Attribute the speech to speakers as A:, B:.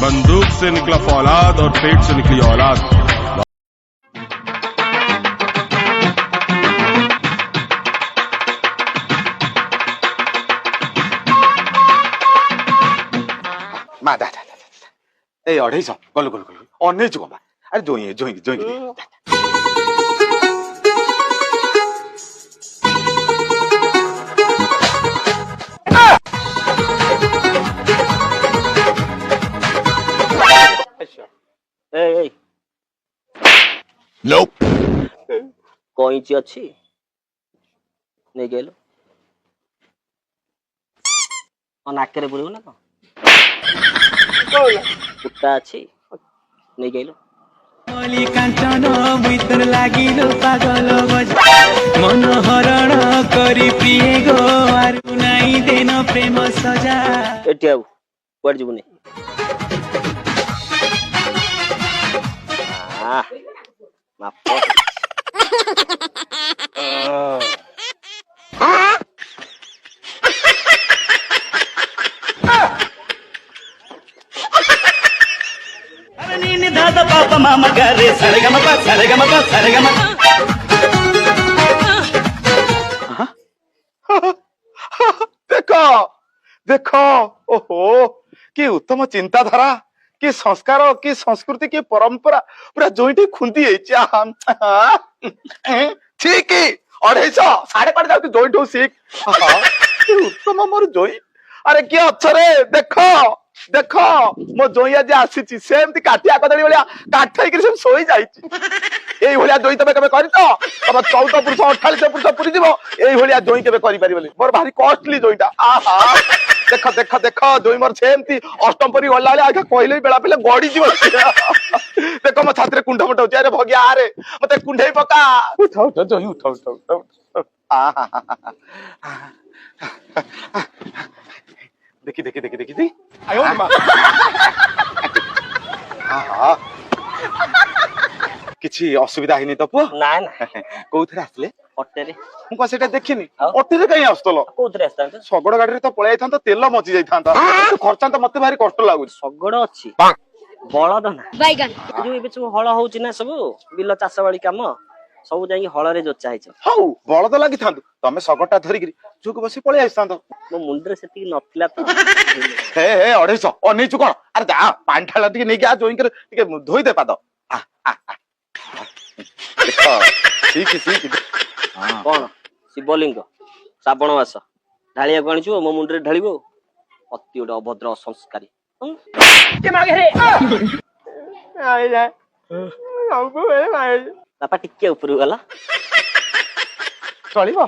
A: बंदूक से निकला फौलाद और पेट से निकली औलाद।
B: मा दा दा ए अढाई सौ गलो गलो गलो अन्य जुमा अरे जोई जोई जोई
C: Nope.
D: कईची अच्छी नहीं गेल नाक पड़ो ना कौन कुत्ता अच्छी नहीं गेल
E: कांचन भीतर लागिलो पागल मन हरण करी प्रिय गो आरु नाई देन प्रेम सजा
D: एटी आउ कुआड जीवनी
E: दादा पापा मामा करे सरगम पा सरगम पा सरगम
B: देखो देखो ओहो कि उत्तम चिंताधारा कि संस्कार कि संस्कृति कि परंपरा पूरा जोईटी खुंदी ठीक अढ़ाई साढ़े पाँच जाऊँ जोईठू सीख उत्तम मोर जोई अरे किए अच्छे देखो देख मो जोई आज आसी सेमती काठिया कदली भाया काठ होकर शोई जाई भाया जोई तुम केवे कर तुम 14 पुरुष 48 पुरुष पूरी जीव ये जोई केवे कर मोर भारी कॉस्टली जोईटा आहा देख देख देख जोई मोर सेमती अष्टम परी गला आगे कहले बेला पे गड़ी जीव देख मो छाती कुंड फुट अरे भगिया आरे मत कुंडे पका उठा उठा जोई उठा उठा उठा देखी देखी देखी देखी आयो किछि असुविधा हिनी तो पुआ
D: ना ना
B: कोथरे आसले
D: अटेरे
B: मु को सेटा देखिनी अटेरे कहीं आस्तलो
D: कोथरे आस्तांत
B: सगड़ गाड़ी रे तो पळाई थांत तेल मची जाई थांत खर्चा तो मते भारी कष्ट लागु
D: सगड़ अछि बळद ना बैगन जो एबे सब हळ होउची ना सब बिल चाष वाली काम सब जाई हळ रे जोचा हिच
B: हाउ बळद लागि थांत तमे सगटा धरि गिरी जुक बसी पळाई आइसांत
D: मो मुंडरे सेती नथिला तो
B: हे हे 250 अनेचु कोन अरे जा पांठाला टिके नै आ जोइन कर टिके धोई दे पाद आ आ देखो ठीक
D: कौन शिवलिंग श्रावण मास ढालिया गणिछु मो मुंडरे ढालिबो अति गोटे अभद्र संस्कारी बापा टिके ऊपर गला
B: चलिबो